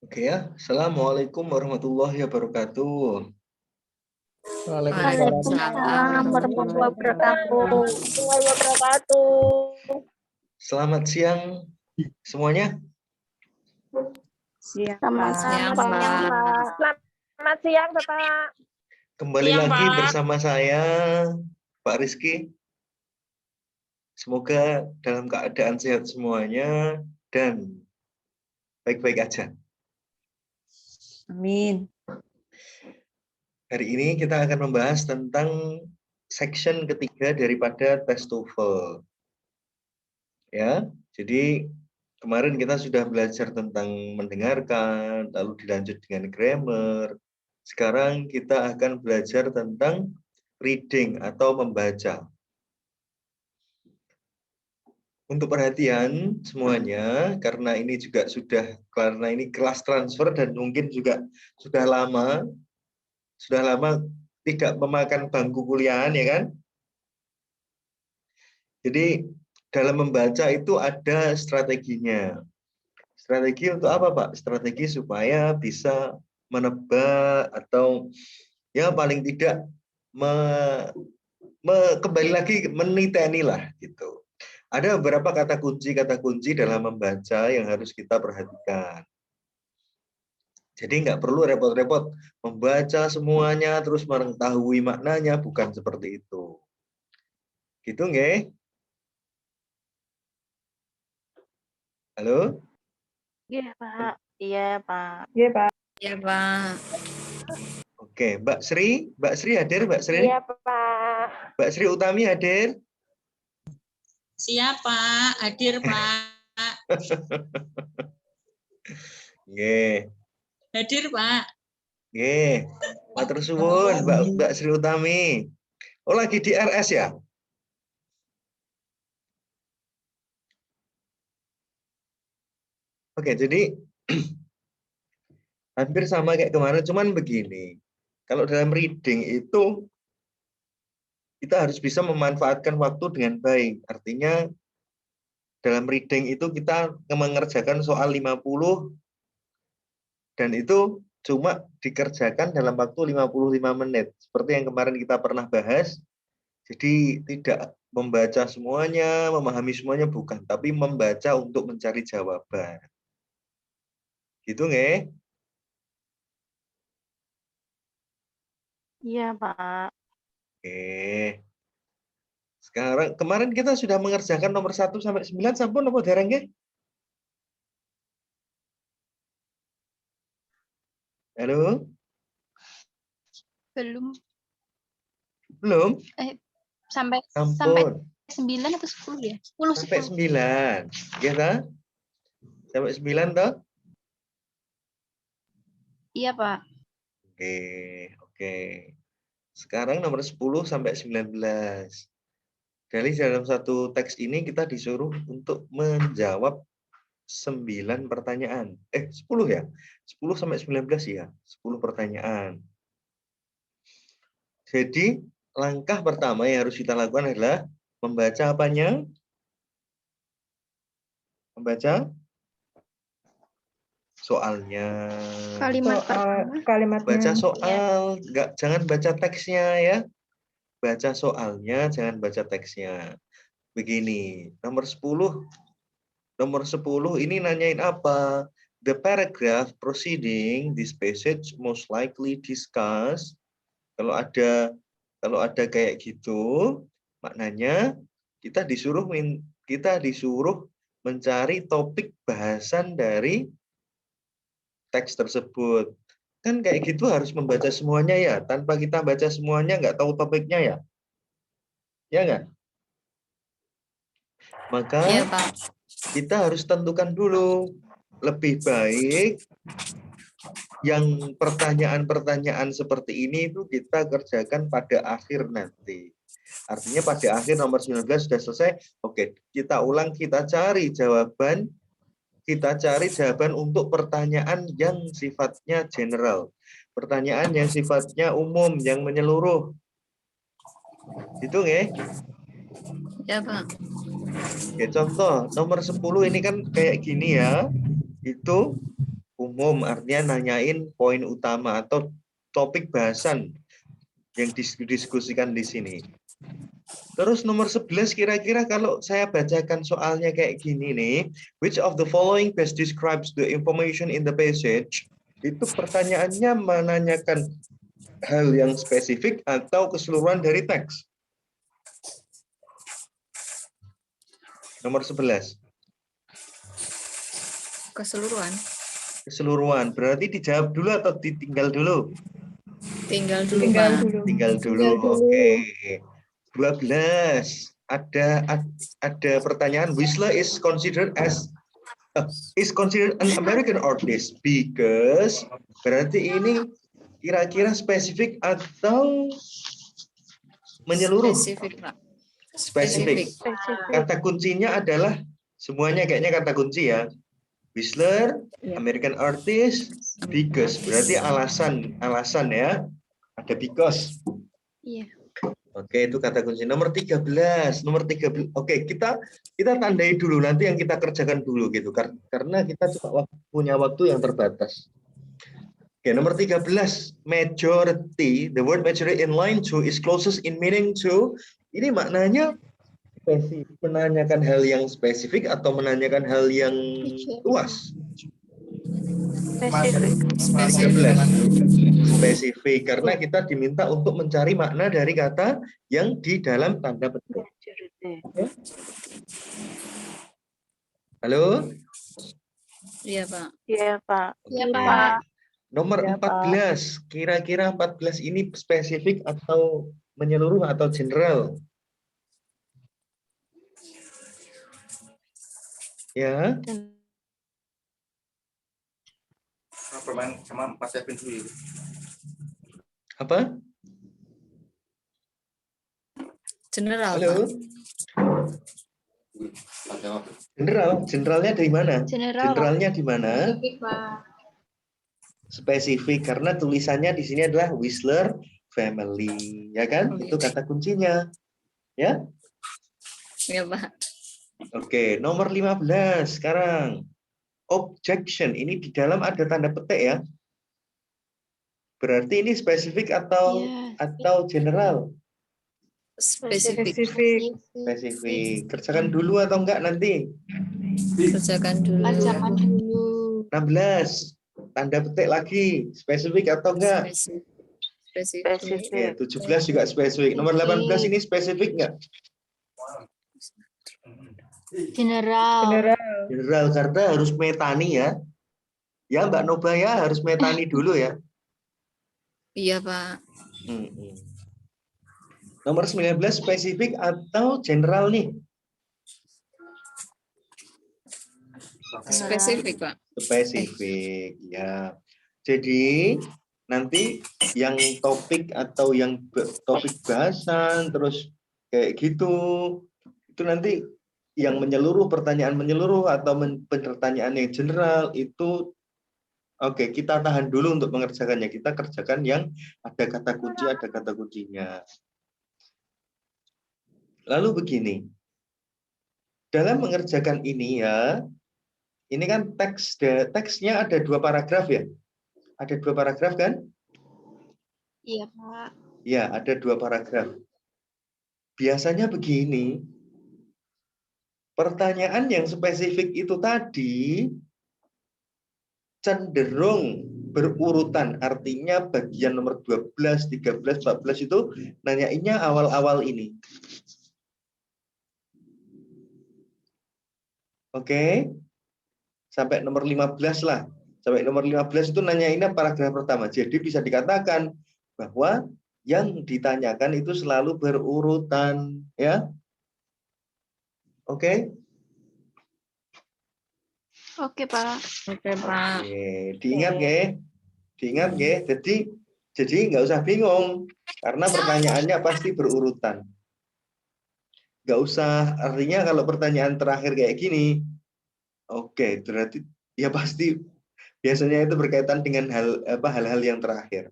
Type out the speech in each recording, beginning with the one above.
Oke ya, Assalamualaikum warahmatullahi wabarakatuh. Waalaikumsalam warahmatullahi wabarakatuh. Selamat siang semuanya. Selamat siang, Pak. Pak. Selamat siang, Bapak. Kembali Siang, lagi Pak. bersama saya, Pak Rizky. Semoga dalam keadaan sehat semuanya dan baik-baik aja. Amin. Hari ini kita akan membahas tentang section ketiga daripada tes TOEFL. Ya, jadi kemarin kita sudah belajar tentang mendengarkan, lalu dilanjut dengan grammar. Sekarang kita akan belajar tentang reading atau membaca. Untuk perhatian semuanya, karena ini kelas transfer dan mungkin juga sudah lama tidak memakan bangku kuliahan, ya kan? Jadi dalam membaca itu ada strateginya. Strategi untuk apa, Pak? Strategi supaya bisa menebak atau ya paling tidak kembali lagi meniteni lah gitu. Ada beberapa kata kunci dalam membaca yang harus kita perhatikan. Jadi nggak perlu repot-repot membaca semuanya terus mengetahui maknanya, bukan seperti itu. Gitu nggih? Halo? Iya, Pak. Iya, Pak. Iya, Pak. Ya, Pak. Oke, Mbak Sri hadir, Mbak Sri? Iya, Pak. Mbak Sri Utami hadir? Siapa? Hadir, Pak. Nggih. Hadir, Pak. Nggih. Matur suwun, Mbak Sri Utami. Oh, lagi di RS ya? Oke, jadi hampir sama kayak kemarin, cuman begini. Kalau dalam reading itu kita harus bisa memanfaatkan waktu dengan baik. Artinya dalam reading itu kita mengerjakan soal 50 dan itu cuma dikerjakan dalam waktu 55 menit. Seperti yang kemarin kita pernah bahas. Jadi tidak membaca semuanya, memahami semuanya bukan, tapi membaca untuk mencari jawaban. Gitu nggih? Iya, Pak. Oke. Sekarang kemarin kita sudah mengerjakan nomor 1 sampai 9 sampun apa dereng nggih? Halo? Belum. Belum? Sampai Sampun. 9 atau 10 ya? 10. Sampai 9. Ya ta? Sampai 9 toh? Iya, Pak. Oke, oke. Sekarang nomor 10 sampai 19. Dari dalam satu teks ini kita disuruh untuk menjawab 9 pertanyaan. 10 ya? 10 sampai 19 ya? 10 pertanyaan. Jadi, langkah pertama yang harus kita lakukan adalah membaca apanya? Membaca soalnya. Kalimat pertama. Baca soal, jangan baca teksnya ya. Baca soalnya, jangan baca teksnya. Begini, nomor 10 ini nanyain apa? The paragraph preceding this passage most likely discuss. Kalau ada kayak gitu, maknanya kita disuruh mencari topik bahasan dari teks tersebut. Kan kayak gitu harus membaca semuanya ya. Tanpa kita baca semuanya nggak tahu topiknya ya. Ya nggak? Maka Ya, Pak. kita harus tentukan dulu. Lebih baik yang pertanyaan-pertanyaan seperti ini itu kita kerjakan pada akhir nanti. Artinya pada akhir nomor 19 sudah selesai. Oke, kita ulang, kita cari jawaban untuk pertanyaan yang sifatnya general. Pertanyaan yang sifatnya umum, yang menyeluruh. Itu nggih? Ya, Pak. Oke, contoh nomor 10 ini kan kayak gini ya. Itu umum artinya nanyain poin utama atau topik bahasan yang didiskusikan di sini. Terus nomor 11 kira-kira kalau saya bacakan soalnya kayak gini nih, which of the following best describes the information in the passage? Itu pertanyaannya menanyakan hal yang spesifik atau keseluruhan dari teks. Nomor 11. Keseluruhan. Keseluruhan. Berarti dijawab dulu atau ditinggal dulu? Tinggal dulu, Pak. Tinggal dulu. Oke. 12. Ada pertanyaan, Whistler is considered an American artist because, berarti ini kira-kira spesifik atau menyeluruh? Spesifik, Pak. Spesifik. Kata kuncinya adalah semuanya kayaknya kata kunci ya. Whistler, American artist, because. Berarti alasan ya. Ada because. Iya. Oke, itu kata kunci. Nomor 13. Oke, kita tandai dulu nanti yang kita kerjakan dulu gitu. Karena kita cuma punya waktu yang terbatas. Oke, nomor 13. Majority. The word majority in line 2 is closest in meaning to. Ini maknanya spesifik, menanyakan hal yang spesifik atau menanyakan hal yang luas? Spesifik, karena kita diminta untuk mencari makna dari kata yang di dalam tanda petik. Halo? Iya, Pak. Iya, Pak. Iya, Oke. Pak. Nomor Iya, Pak. 14, kira-kira 14 ini spesifik atau menyeluruh atau general? Ya. Permain sama Mas Kevin dulu. Apa? General, Halo? Pak. Generalnya dari mana? General. Generalnya di mana? Spesifik, Pak. Spesifik, karena tulisannya di sini adalah Whistler family, ya kan? Itu kata kuncinya. Ya? Iya, Pak. Oke, nomor 15 sekarang. Objection, ini di dalam ada tanda petik ya. Berarti ini spesifik atau general? Spesifik. Spesifik. Kerjakan dulu atau enggak nanti? Kerjakan dulu. Kerjakan dulu. 16. Tanda petik lagi. Spesifik atau enggak? Spesifik. Ya, 17 juga spesifik. Nomor 18 ini spesifik enggak? General. General, karena harus metani ya. Ya Mbak Noba ya, harus metani dulu ya. Iya, Pak. Nomor 19 spesifik atau general nih? Spesifik, Pak. Spesifik, ya. Jadi nanti yang topik atau yang topik bahasan terus kayak gitu, itu nanti yang menyeluruh, pertanyaan menyeluruh atau pertanyaan yang general itu oke, kita tahan dulu untuk mengerjakannya. Kita kerjakan yang ada kata kunci, ada kata kuncinya. Lalu begini, dalam mengerjakan ini ya, ini kan teksnya ada 2 paragraf ya? Ada 2 paragraf kan? Iya, Pak. Ya, ada 2 paragraf. Biasanya begini, pertanyaan yang spesifik itu tadi cenderung berurutan, artinya bagian nomor 12, 13, 14 itu nanyainnya awal-awal ini. Oke. Sampai nomor 15 lah. Sampai nomor 15 itu nanyainnya paragraf pertama. Jadi bisa dikatakan bahwa yang ditanyakan itu selalu berurutan, ya. Oke? Oke, Pak. Oke, Pak. Oke, diingat ya. Diingat ya. Jadi nggak usah bingung karena pertanyaannya pasti berurutan. Nggak usah, artinya kalau pertanyaan terakhir kayak gini, oke, berarti ya pasti biasanya itu berkaitan dengan hal-hal yang terakhir.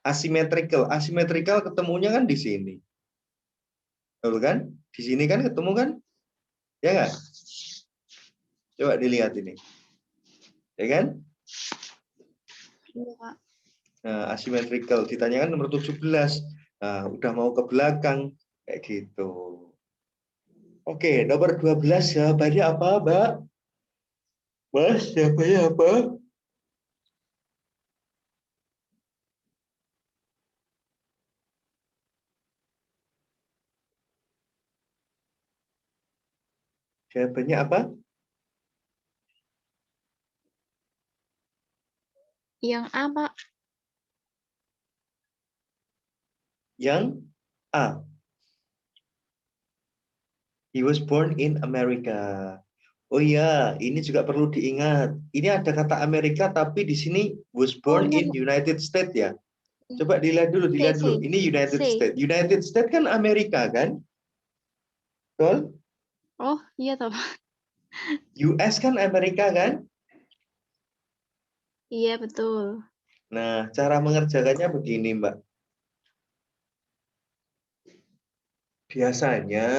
Asimetrikal ketemunya kan di sini. Betul kan? Di sini kan ketemu kan? Ya nggak? Coba dilihat ini. Ya kan? Iya, Pak. Nah, asymmetrical ditanyakan nomor 17. Nah, udah mau ke belakang kayak gitu. Oke, nomor 12 jawabannya apa, Mbak? Mas, jawabannya apa? Jawabannya apa? Yang A, Pak. Yang A. He was born in America. Oh iya, ini juga perlu diingat. Ini ada kata Amerika, tapi di sini was born in United States ya. Coba dilihat dulu. Ini United States. United States kan Amerika kan? Betul? Oh, iya toh, Pak. US kan Amerika kan? Iya, betul. Nah, cara mengerjakannya begini, Mbak. Biasanya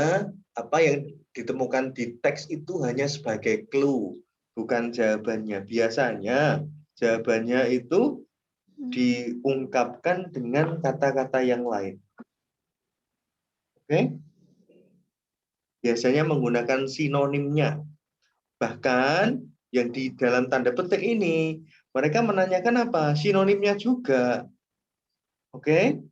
apa yang ditemukan di teks itu hanya sebagai clue, bukan jawabannya. Biasanya jawabannya itu diungkapkan dengan kata-kata yang lain. Oke? Biasanya menggunakan sinonimnya. Bahkan yang di dalam tanda petik ini, mereka menanyakan apa? Sinonimnya juga. Oke?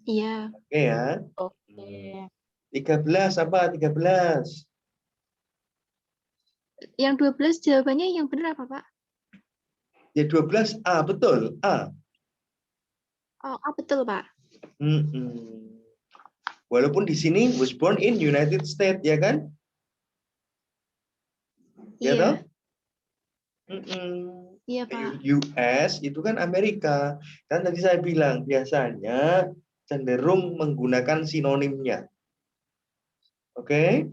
Iya. Oke ya. Oke. 13 apa? 13. Yang 12 jawabannya yang benar apa, Pak? Ya 12A, betul. A. Oh, A betul, Pak. Walaupun di sini was born in United States, ya kan? Ya Iya. toh? Iya, Pak. US itu kan Amerika. Kan tadi saya bilang biasanya cenderung menggunakan sinonimnya. Oke?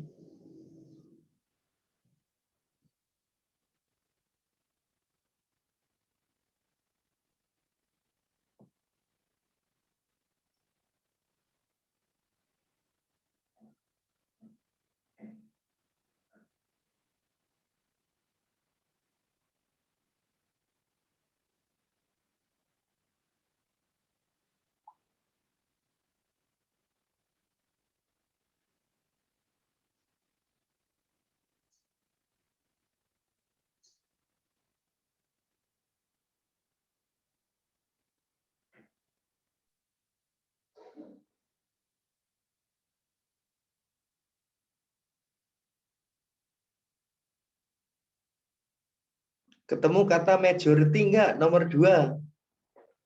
Ketemu kata majority enggak? Nomor 2.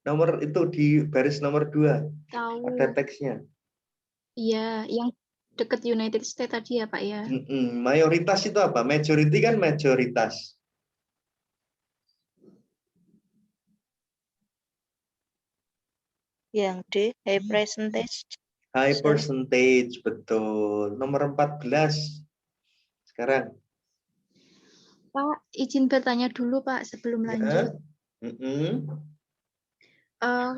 Nomor itu di baris nomor 2. Tahu. Ada teksnya. Iya, yang dekat United States tadi ya, Pak ya. Mayoritas itu apa? Majority kan mayoritas. Yang D, high percentage. High percentage, betul. Nomor 14. Sekarang. Pak, izin bertanya dulu, Pak, sebelum lanjut.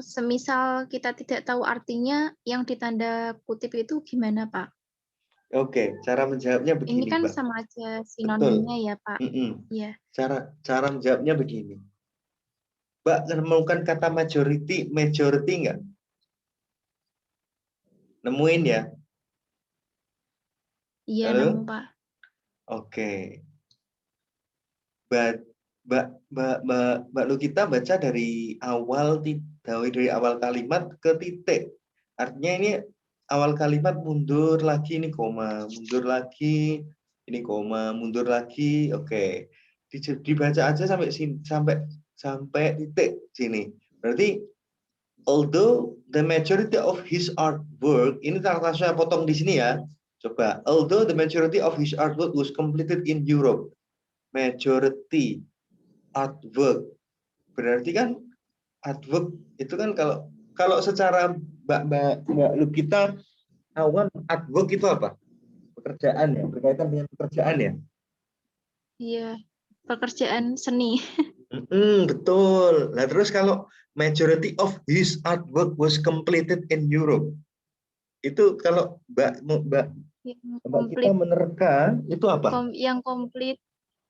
Semisal kita tidak tahu artinya, yang ditanda kutip itu gimana, Pak? Oke, cara menjawabnya begini, Ini kan Mbak. sama aja sinonimnya ya, Pak. Iya. Cara menjawabnya begini. Mbak, menemukan kata majority enggak? Nemuin ya? Iya, Halo? nemu, Pak. Oke. Mbak Lukita baca dari awal kalimat ke titik. Artinya ini awal kalimat mundur lagi, ini koma, mundur lagi, ini koma, mundur lagi. Oke. Dibaca aja sampai titik sini. Berarti although the majority of his artwork, ini langsung saya potong di sini ya. Coba, although the majority of his artwork was completed in Europe. Majority artwork. Berarti kan artwork itu kan kalau secara Mbak Lukita awam, artwork itu apa? Pekerjaan ya, berkaitan dengan pekerjaan ya. Iya, pekerjaan seni. Betul. Nah terus kalau majority of his artwork was completed in Europe, itu kalau Mbak kita menerka itu apa? Yang komplit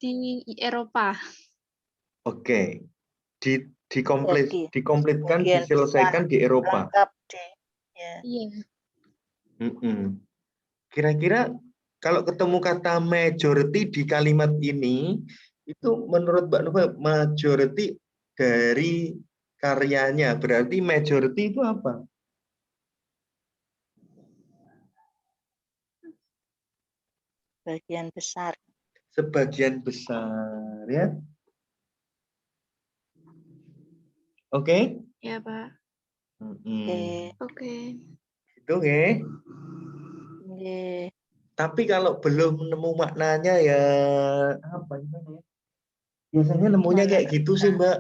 di Eropa. Oke. Jadi, Dikomplitkan, sebagian diselesaikan di Eropa. lengkap di ya. Iya. Kira-kira kalau ketemu kata majority di kalimat ini, itu menurut Mbak Nova majority dari karyanya, berarti majority itu apa? Bagian besar. Sebagian besar, ya. Oke? Ya, Pak. Oke. Itu oke. Nggih. Tapi kalau belum nemu maknanya ya apa gimana ya? Biasanya nemunya Gimana, kayak Mbak? gitu sih, Mbak.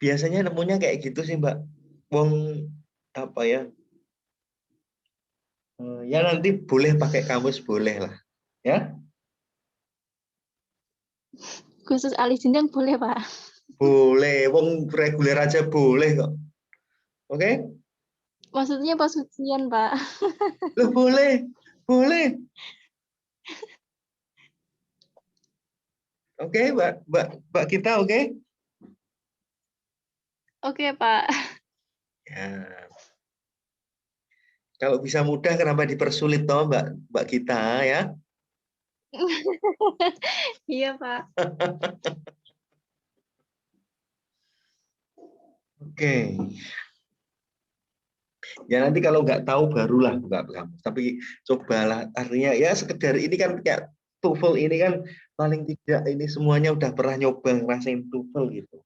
Biasanya nemunya kayak gitu sih, Mbak. Wong apa ya? Ya nanti boleh pakai kamus boleh lah, ya. Khusus alis jenjang boleh, Pak. Boleh, wong reguler aja boleh kok. Oke? Maksudnya pas ujian, Pak. Loh, boleh. Boleh. Oke, Mbak kita oke? Oke, Pak. Ya. Kalau bisa mudah kenapa dipersulit toh, Mbak kita ya? Iya, Pak. Oke. Ya nanti kalau nggak tahu barulah buka kamus. Tapi cobalah, artinya ya sekedar ini kan kayak TOEFL ini kan paling tidak ini semuanya udah pernah nyoba ngerasain TOEFL gitu.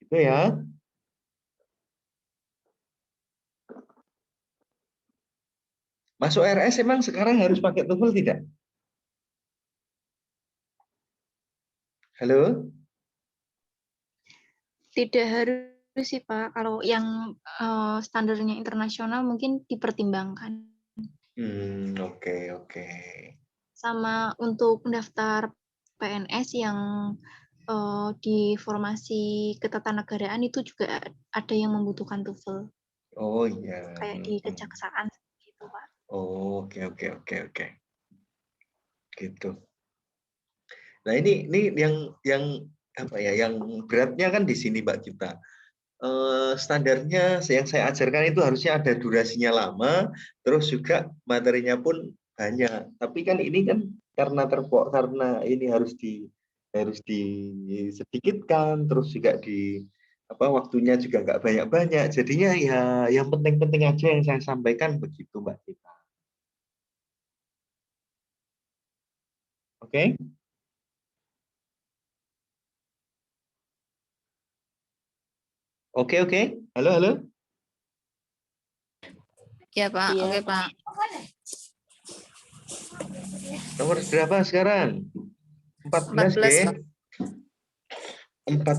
Gitu ya. Masuk RS emang sekarang harus pakai TOEFL tidak? Halo? Tidak harus sih, Pak. Kalau yang standarnya internasional mungkin dipertimbangkan. Oke. Sama untuk pendaftar PNS yang di formasi ketatanegaraan itu juga ada yang membutuhkan TOEFL. Oh iya. Kayak di kejaksaan gitu, Pak. Oh, oke. Gitu. Nah, ini yang apa ya? Yang beratnya kan di sini, Mbak kita. Standarnya yang saya ajarkan itu harusnya ada durasinya lama, terus juga materinya pun banyak. Tapi kan ini kan karena ini harus disedikitkan, terus juga waktunya juga nggak banyak-banyak. Jadinya ya yang penting-penting aja yang saya sampaikan begitu, Mbak kita. Oke? Oke. Halo. Ya, Pak. Iya. Oke, Pak. Nomor berapa sekarang? 14, 14, Ge? Pak.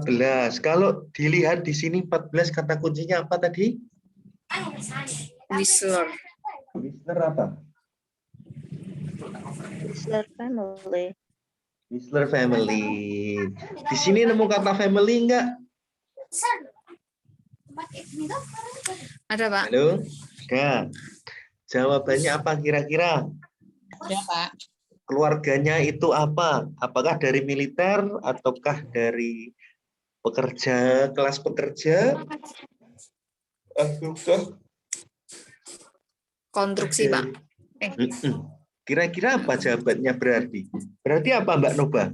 14. Kalau dilihat di sini 14 kata kuncinya apa tadi? Whistler. Whistler apa? Whistler family. Whistler family. Di sini nemu kata family enggak? Ada, Pak. Halo? Enggak. Jawabannya apa kira-kira? Ada, Pak. Keluarganya itu apa? Apakah dari militer ataukah dari pekerja, kelas pekerja? Ataukah Konstruksi, Pak. Kira-kira apa jawabannya berarti? Berarti apa, Mbak Noba?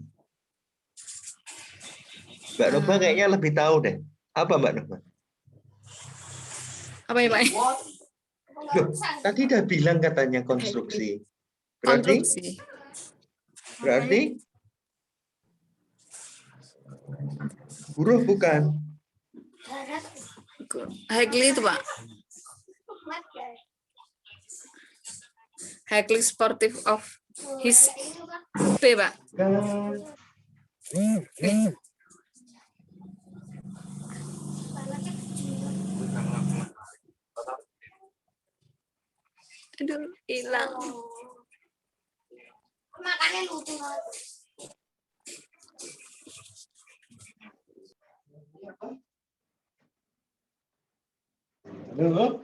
Mbak Noba kayaknya lebih tahu deh. Apa, Mbak Noba? Apa ya, Pak? Loh, tadi udah bilang katanya konstruksi. Berarti? Konstruksi. Berarti? Buruh bukan? Hekli itu, Pak. Hekli sportif of his B, Pak. Aduh, hilang. Makannya lucu banget. Halo?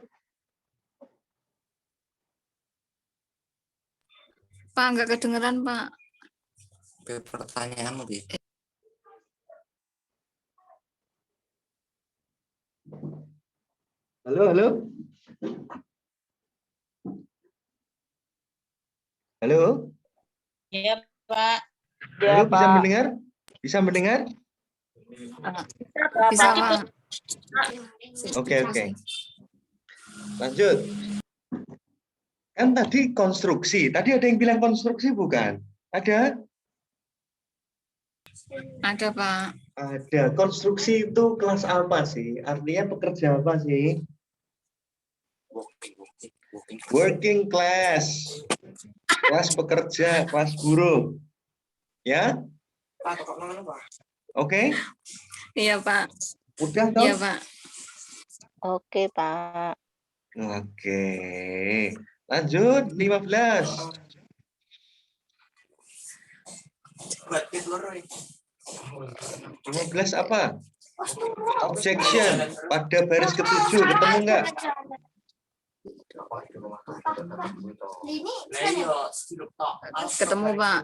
Pak, nggak kedengeran, Pak. pertanyaan lebih. Halo, halo. Halo. Iya, Pak. Halo, bisa mendengar? Bisa mendengar? Bisa, Pak. Oke. Lanjut. Kan tadi konstruksi. Tadi ada yang bilang konstruksi bukan? Ada? Ada, Pak. Ada. Konstruksi itu kelas apa sih? Artinya pekerja apa sih? Working class. Kelas pekerja, kelas buruh. Ya? Oke? Iya, Pak. Udah Iya, dong? Pak. Oke, Pak. Oke. Lanjut 15. 15 apa? Objection pada baris ke-7 ketemu nggak? Ketemu, Pak.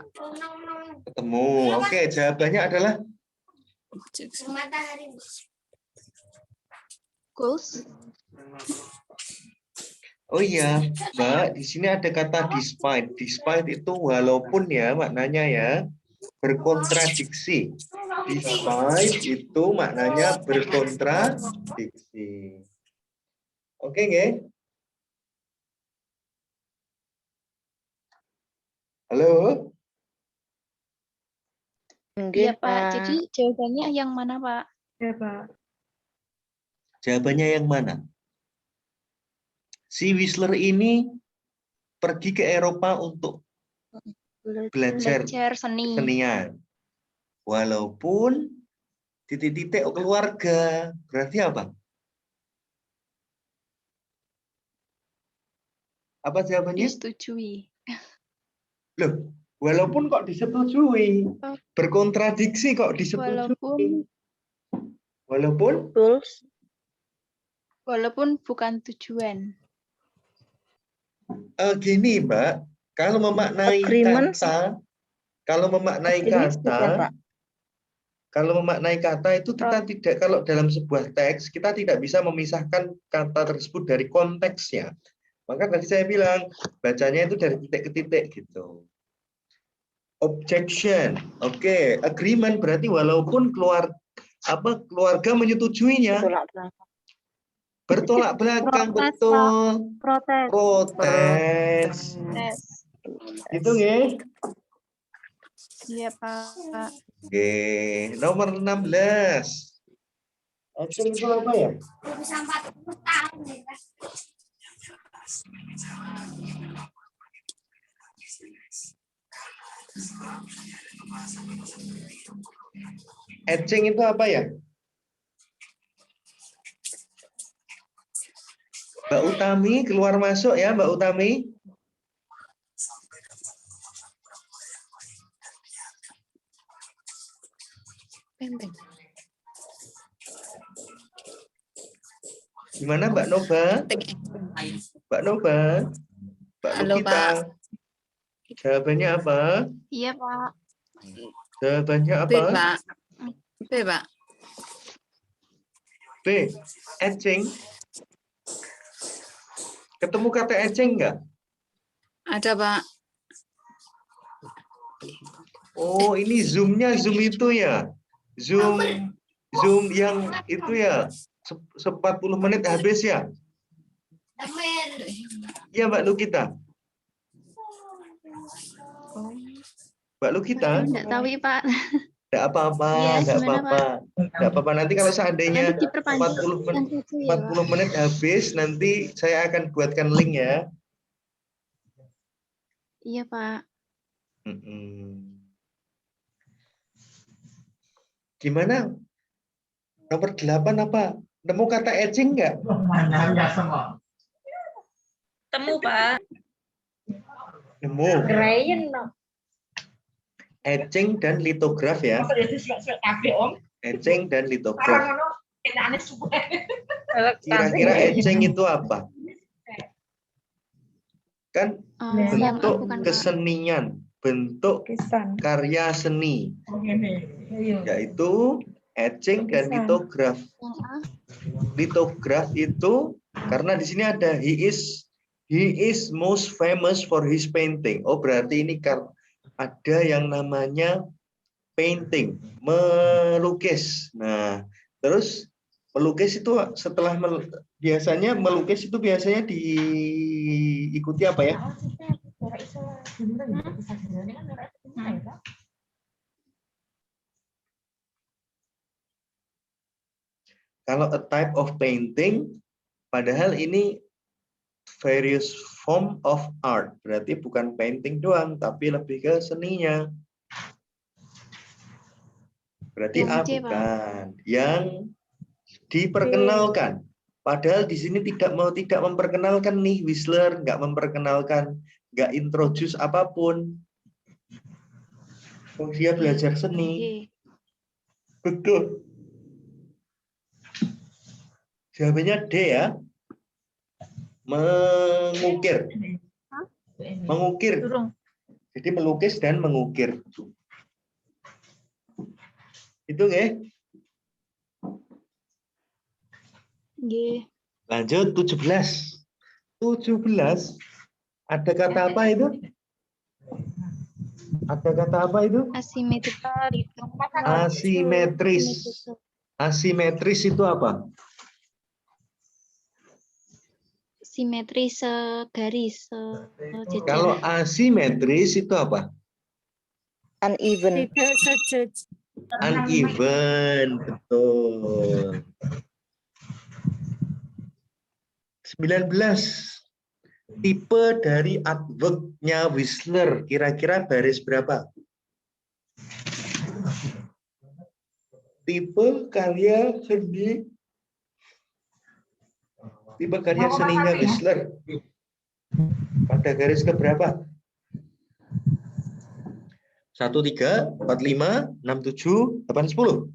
Ketemu. Oke, jawabannya adalah Goals. oh iya, Mbak, di sini ada kata despite. Despite itu walaupun ya maknanya ya berkontradiksi. Despite itu maknanya berkontradiksi. Oke, nggih? Halo? Iya, Pak. Jadi jawabannya yang mana, Pak? Ya, Pak. Jawabannya yang mana? Si Whistler ini pergi ke Eropa untuk belajar Belajar seni. kesenian. Walaupun titik-titik keluarga. Berarti apa? Apa jawabannya? Disetujui. Loh, walaupun kok disetujui. Berkontradiksi kok disetujui. Walaupun Goals. Walaupun bukan tujuan. Gini, Mbak, kalau memaknai Agreement kata, kalau memaknai Agreement bukan, kata, Pak. kalau memaknai kata itu kita tidak, kalau dalam sebuah teks kita tidak bisa memisahkan kata tersebut dari konteksnya. Maka tadi saya bilang bacanya itu dari titik ke titik gitu. Objection, oke. Agreement berarti walaupun keluarga menyetujuinya. Bertolak belakang, Protes, betul. Protes. Protes. Gitu nggih. Iya, Pak. Oke, nomor 16. Action itu apa ya? Etching itu apa ya? Mbak Utami keluar masuk ya, Mbak Utami. Gimana Mbak Nova? Mbak Nova? Mbak Halo, Lukita? Pak. Jawabannya apa? Iya, Pak. Jawabannya B, apa? Pak. B, Pak. B. Etching. Ketemu kata etching enggak? Ada, Pak. Oh, ini zoom-nya zoom itu ya. Zoom yang itu ya. 40 menit habis ya. Iya, Mbak Lukita. Mbak Lukita? Enggak tahu, ya, Pak. Enggak apa-apa, Iya, enggak gimana, apa-apa. Enggak apa-apa, nanti kalau seandainya Nanti diperpanjang 40 menit habis, nanti saya akan buatkan link ya. Iya, Pak. Gimana? Nomor 8 apa? Nemu kata etching enggak? Temu, Pak. Nemu. Etching dan litograf ya. Etching dan litograf. Kira-kira etching itu apa? Kan Yang bentuk bukan, Pak. kesenian. bentuk Lukisan. karya seni, yaitu etching dan Lukisan. litograf. Yang A. Litograf itu karena di sini ada he is most famous for his painting. Oh, berarti ini ada yang namanya painting, melukis. Nah, terus melukis itu setelah biasanya melukis itu biasanya diikuti apa ya? Kalau a type of painting, padahal ini various form of art, berarti bukan painting doang, tapi lebih ke seninya. Berarti Yang A C, Pak. bukan. Yang diperkenalkan. Padahal di sini tidak memperkenalkan nih Whistler, nggak memperkenalkan, nggak introduce apapun. Oh, dia belajar seni. G. Betul. Jawabannya D ya. Mengukir. Mengukir. Jadi melukis dan mengukir. Itu nggih. G. Lanjut 17. 17. Ada kata apa itu? Ada kata apa itu? Asimetris. Asimetris. Asimetris itu apa? Simetris segaris, sejajar. Kalau asimetris itu apa? Uneven. Tidak sejajar. Uneven, betul. 19. Tipe dari artwork-nya Whistler kira-kira baris berapa? Tipe karya seni. Tipe karya seninya Whistler. Pada garis keberapa? 1, 3, 4, 5, 6, 7, 8, 10.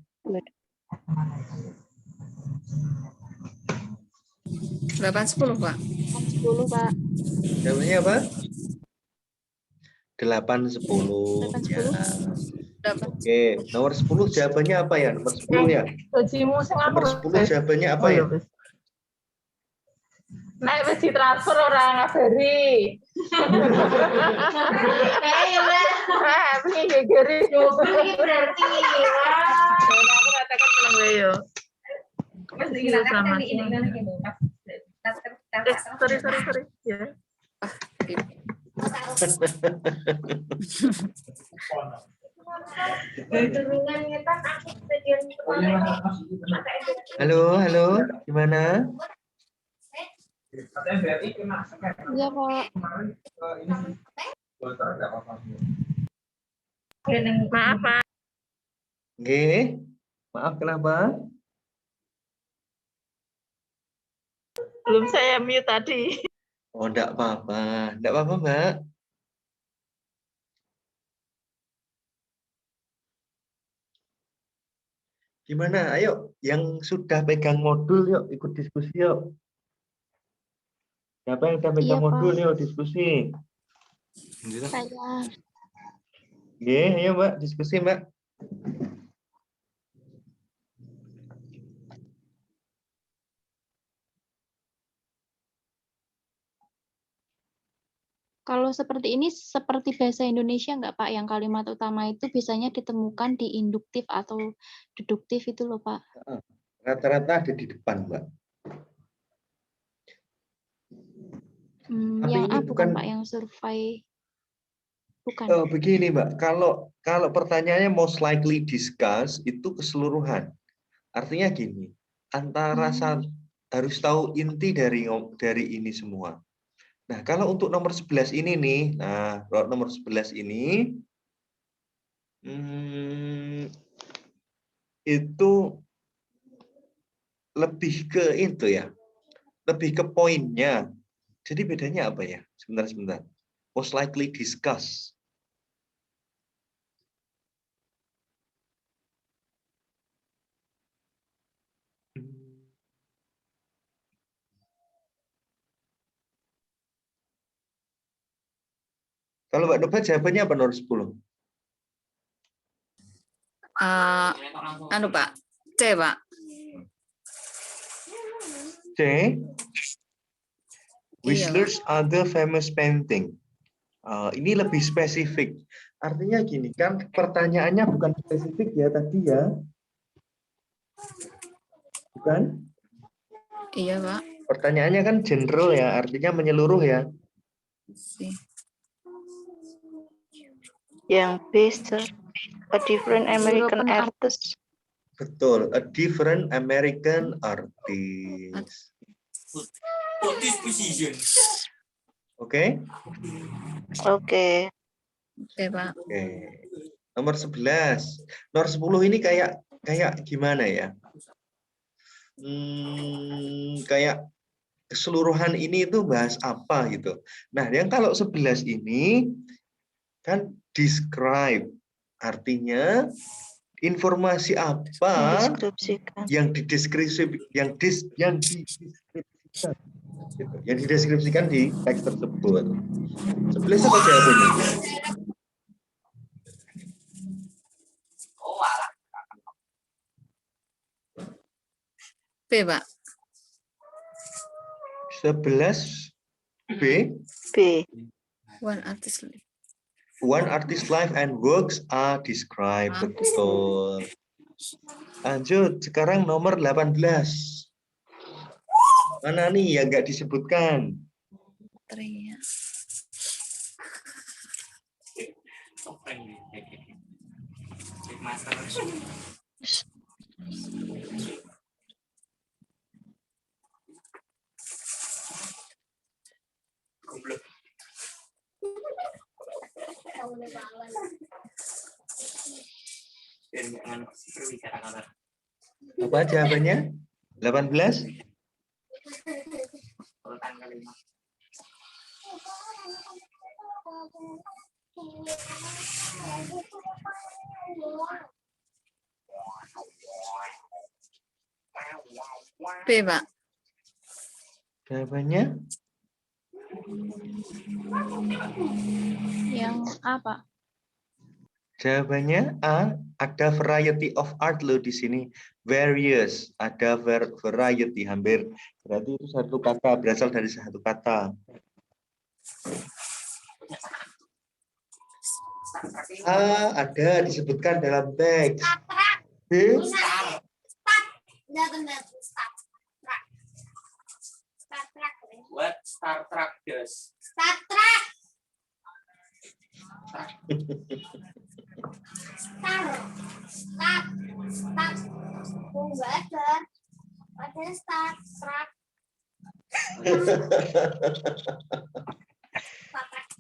8-10, Pak. 10, Pak. Jawabannya apa? 8, 10. 8, 10. Ya. Dapat. Oke, nomor 10 jawabannya apa ya? Nomor 10 ya. Nomor 10 jawabannya apa ya? Naik wis ditransfer orang ngabari. Ini gegeri. Ini berarti aku katakan menang yo. Sorry. Ya. Halo, gimana? Iya, Pak. Maaf, Pak. Nggih. Maaf kenapa? Belum saya mute tadi. Oh, enggak apa-apa. Enggak apa-apa, Mbak. Gimana? Ayo, yang sudah pegang modul yuk ikut diskusi yuk. Siapa yang sudah pegang Iya, Pak. modul yuk diskusi? Saya. Nggih, ayo Mbak, diskusi Mbak. Kalau seperti ini, seperti bahasa Indonesia nggak, Pak? Yang kalimat utama itu biasanya ditemukan di induktif atau deduktif itu loh, Pak. Rata-rata ada di depan, Mbak. Tapi Yang ini A bukan, bukan- Pak, yang survei. Bukan. Oh, begini, Mbak. Kalau pertanyaannya most likely discuss itu keseluruhan. Artinya gini, antara harus tahu inti dari ini semua. Nah, kalau untuk nomor 11 ini nih, kalau nomor 11 ini itu lebih ke itu ya. Lebih ke poinnya. Jadi bedanya apa ya? Sebentar. Most likely discuss. Kalau Mbak Nova jawabannya apa nomor 10? Anu Pak, C Pak. C. Whistler's other famous painting. Ini lebih spesifik. Artinya gini kan, pertanyaannya bukan spesifik ya tadi ya. Bukan? Iya Pak. Pertanyaannya kan general ya, artinya menyeluruh ya. Yang B, sir. A different American European artist. Betul, a different American artist. Oke? Oke. Oke Pak. Oke. Nomor 11. Nomor 10 ini kayak gimana ya? Kayak keseluruhan ini itu bahas apa gitu. Nah, yang kalau 11 ini kan describe. Artinya informasi apa Mendeskripsikan. yang dideskripsikan di teks tersebut. 11 apa jawabannya? B Pak. 11 B. B. One artist. One artist life and works are described. Betul. Lanjut, sekarang nomor 18. Mana nih yang nggak disebutkan? Teriak. Apa jawabannya? 18? B Pak. Jawabannya? Yang apa? Jawabannya A. Ada variety of art loh di sini. Various. Ada variety. Hampir. Berarti itu satu kata. Berasal dari satu kata. A. Ada disebutkan dalam teks. B. What Star Trek does?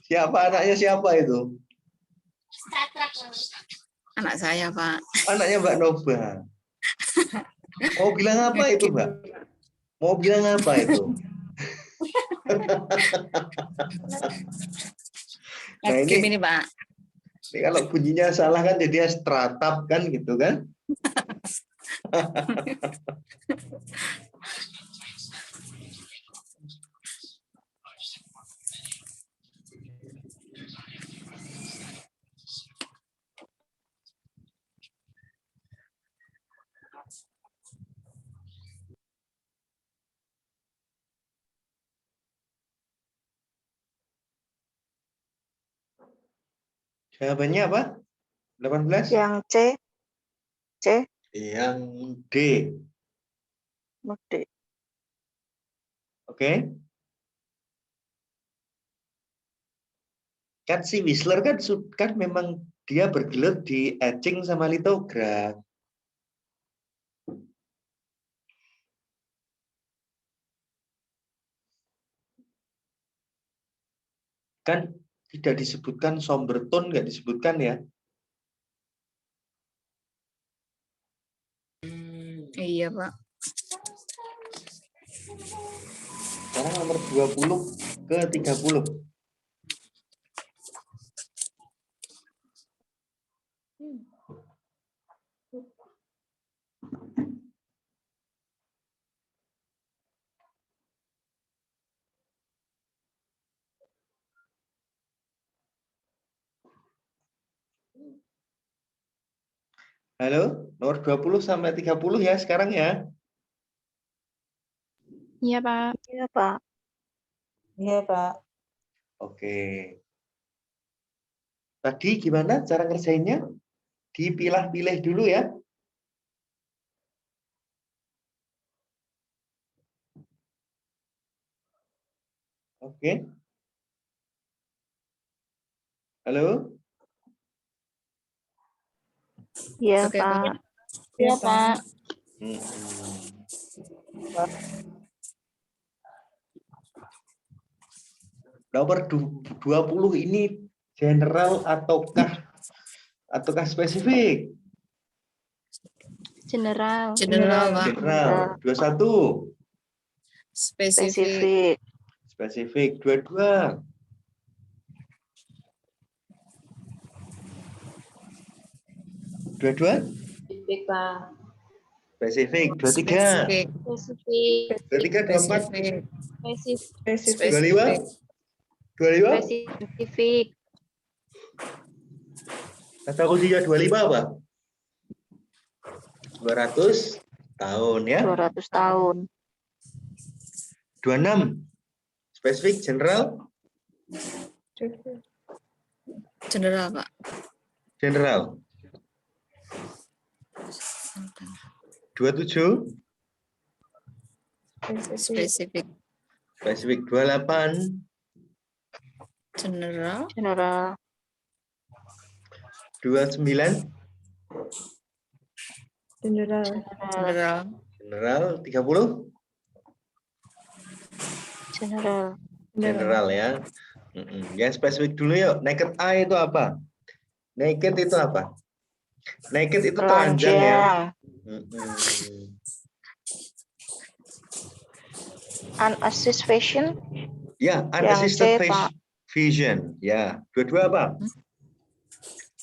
Siapa anaknya siapa itu? Anak saya Pak. Anaknya Mbak Nova. Mau bilang apa itu, Mbak? Mau bilang apa itu? Nah, ini Pak. Ini kalau bunyinya salah kan jadi stratap kan gitu kan? Jawabannya apa? 18? Yang C. C. Yang D. D. Oke. Kan si Whistler kan memang dia bergelut di etching sama litograf. Kan tidak disebutkan somber tone, nggak disebutkan ya. Iya Pak. Sekarang nomor 20 ke 30. Halo, nomor 20 sampai 30 ya sekarang ya. Iya, Pak. Iya, Pak. Iya, Pak. Oke. Tadi gimana cara ngerjainnya? Dipilah-pilih dulu ya. Oke. Halo? Iya, Oke, Pak. Pak. Iya, Pak. Hmm. Nomor 20 ini general ataukah spesifik? General. General, Pak. General. 21 Spesifik. Spesifik. spesifik. 22 Spesifik, Pak. spesifik. 23 Spesifik. Spesifik. 24 Spesifik. Spesifik. 25 Spesifik. kata kuncinya 25 apa? 200 tahun ya. 200 tahun. 26 spesifik general. General, Pak. General. 27 Spesifik. spesifik. 28 General. General. 29 General. General. general. 30 General. general ya. Yang spesifik dulu yuk. Naked eye itu apa? Naked itu apa? Naked itu telanjang ya. Unassisted vision. Ya, Yang unassisted C, Pak. vision. Ya, 22 apa?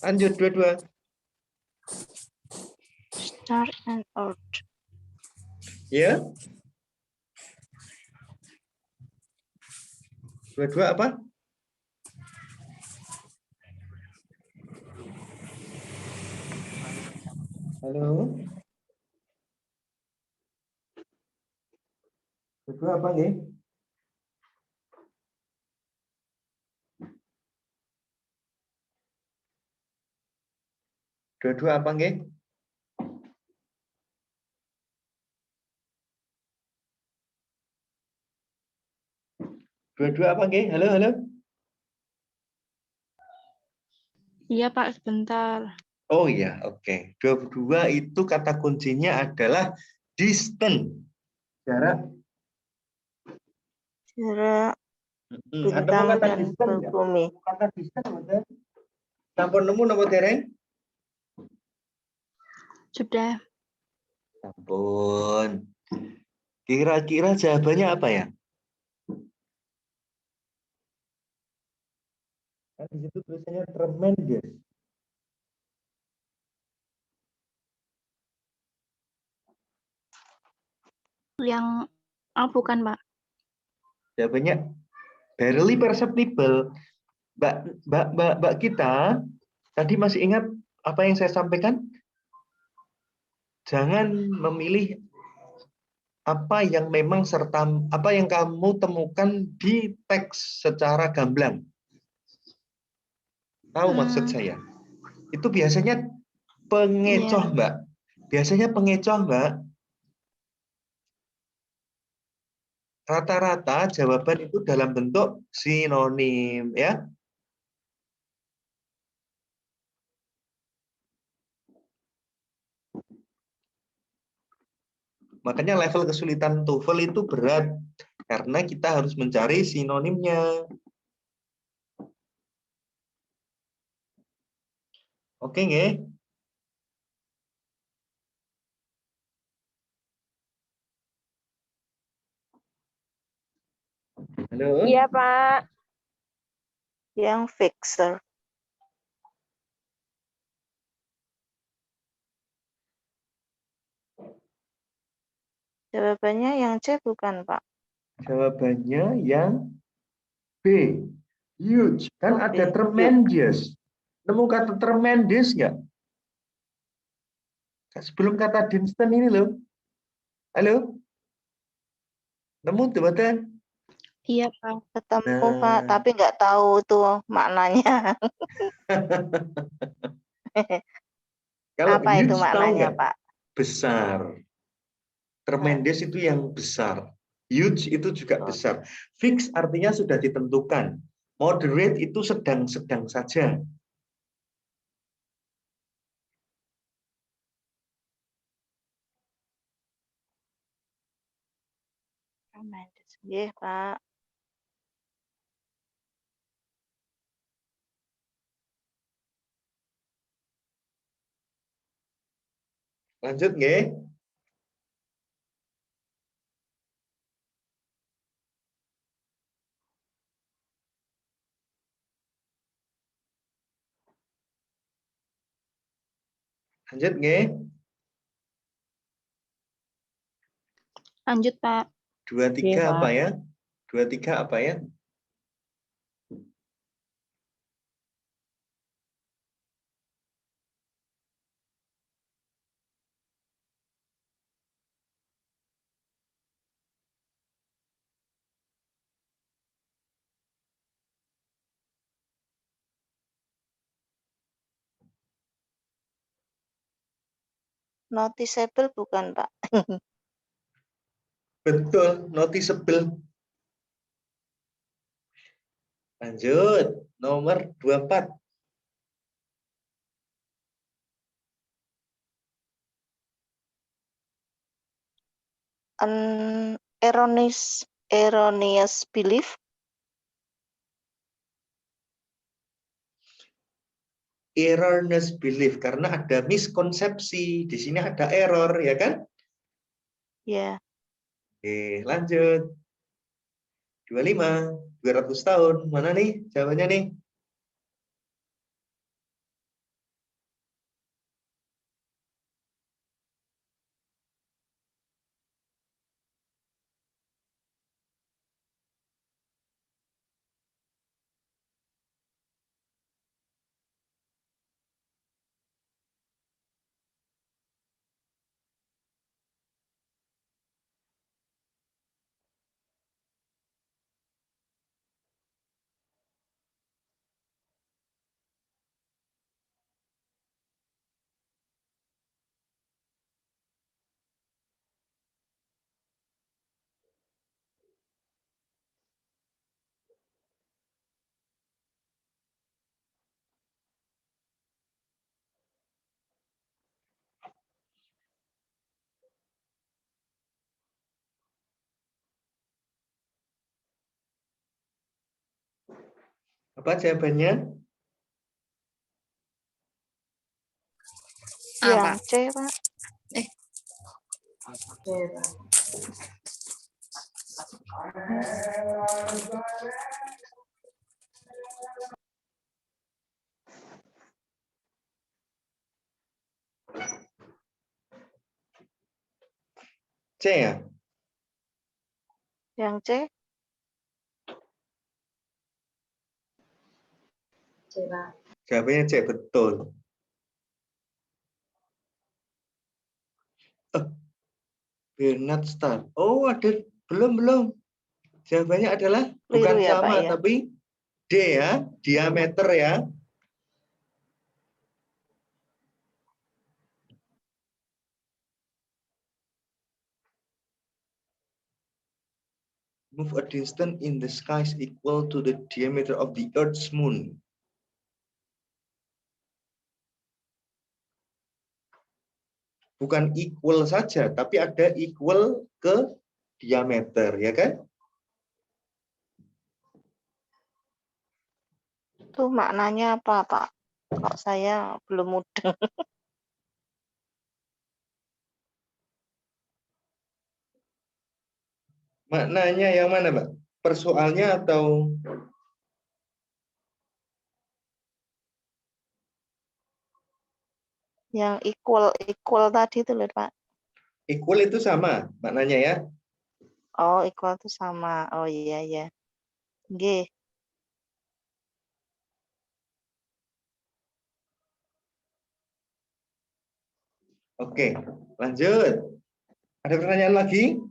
Lanjut 22. Star and Earth. Ya. 22 apa? Halo. 22 apa nih? Dua apa nggih? Dua apa nggih? Halo, halo. Iya, Pak, sebentar. Oh iya, oke. 22 itu kata kuncinya adalah distance. Jarak. Jarak Ada bintang kata dan distance ya? bumi. Kata distance ada. Sampun nemu nama dereng? Sudah. Sampun. Kira-kira jawabannya apa ya? Kan di situ tulisannya tremendous. Yang bukan, Pak. Jawabannya barely perceptible. Mbak kita tadi masih ingat apa yang saya sampaikan? Jangan memilih apa yang memang serta apa yang kamu temukan di teks secara gamblang. Tahu maksud saya? Itu biasanya pengecoh, Iya. Mbak. Biasanya pengecoh, Mbak. Rata-rata jawaban itu dalam bentuk sinonim, ya. Makanya level kesulitan TOEFL itu berat karena kita harus mencari sinonimnya. Oke, nggih? Halo? Iya, Pak. Yang fixer. Jawabannya yang C bukan, Pak. Jawabannya yang B. Huge. Kan Oh, ada B. tremendous. Nemu kata tremendous nggak? Sebelum kata Dunstan ini loh. Halo? Nemu jembatan? Iya, Pak. Ketemu Pak, Nah, tapi nggak tahu tuh maknanya. kalau Apa itu huge tahu maknanya nggak? Pak? Besar. Tremendous itu yang besar. Huge itu juga Oh, besar. Fix artinya sudah ditentukan. Moderate itu sedang-sedang saja. tremendous. Nggih, Pak. Lanjut nggih. Lanjut nggih. Lanjut, Pak. 23 Pak. apa ya? 23 apa ya? Noticeable bukan Pak? Betul, noticeable. Lanjut, nomor 24. An erroneous belief. Erroneous belief, karena ada miskonsepsi. Di sini ada error, ya kan? Ya, Oke, lanjut. 25, 200 tahun. Mana nih jawabannya nih? Apa jawabannya? yang Pak. C Pak. C ya? Yang C. Jawabannya C, betul. Bernard Star. Oh, ada belum. Jawabannya adalah bukan Keliru ya Pak sama, ya. tapi D ya, diameter ya. Move a distance in the sky is equal to the diameter of the Earth's moon. Bukan equal saja, tapi ada equal ke diameter, ya kan? Itu maknanya apa Pak? Kok saya belum mudeng. Maknanya yang mana, Mbak? Persoalnya atau Yang equal tadi itu loh Pak. equal itu sama maknanya ya? Oh, equal itu sama. Oh iya ya. G. Oke, lanjut. Ada pertanyaan lagi?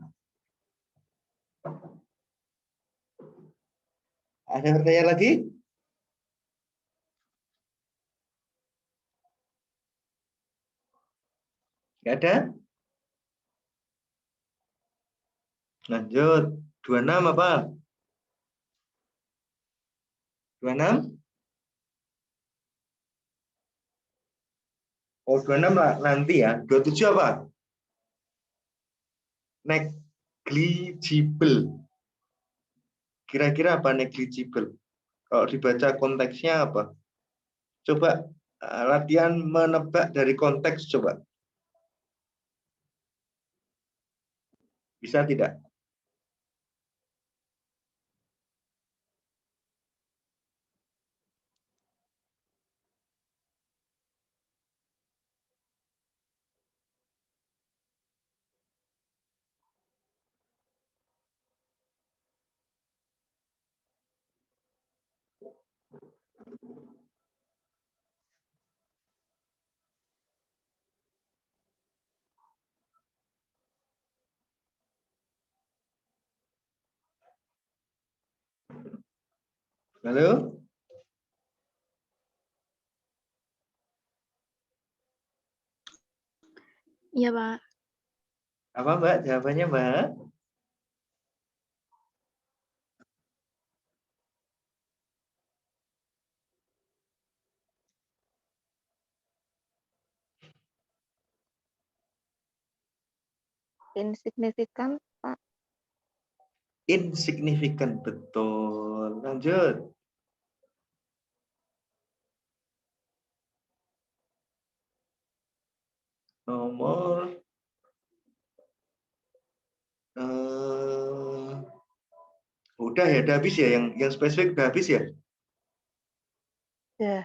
Ada pertanyaan lagi? Nggak ada? Lanjut. 26 apa? 26? Oh, 26 lah nanti ya. 27 apa? Negligible. Kira-kira apa negligible? Kalau dibaca konteksnya apa? Coba latihan menebak dari konteks coba. Bisa tidak? Halo? Iya, Pak. Apa Mbak? Jawabannya Mbak? Insignifikan, Pak. Insignificant, betul. Lanjut. Nomor udah ya, udah habis ya, yang spesifik udah habis ya. Ya.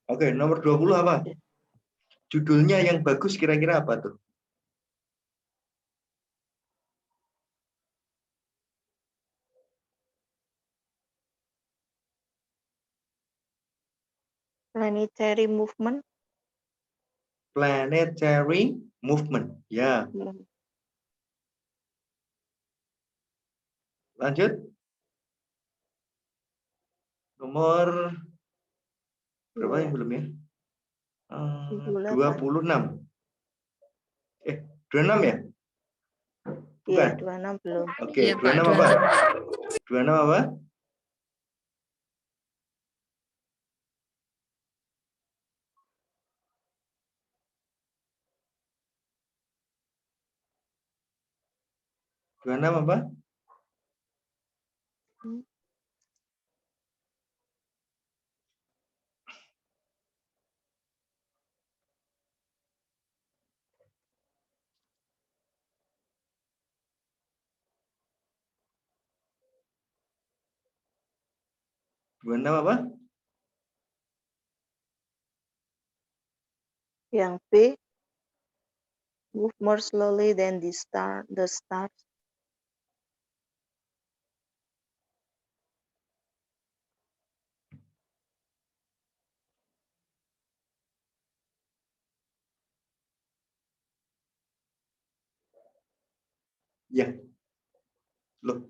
Oke, nomor 20 apa? Judulnya yang bagus kira-kira apa tuh? Planetary movement. Planetary movement. Ya, lanjut. Nomor berapa yang belum ya? 26. 26 ya? Bukan. Iya, 26 belum. Oke, Iya, Pak, 26 apa? 26. 26 apa? Dua enam apa? Dua enam apa? Yang B, move more slowly than the stars. Ya. Loh.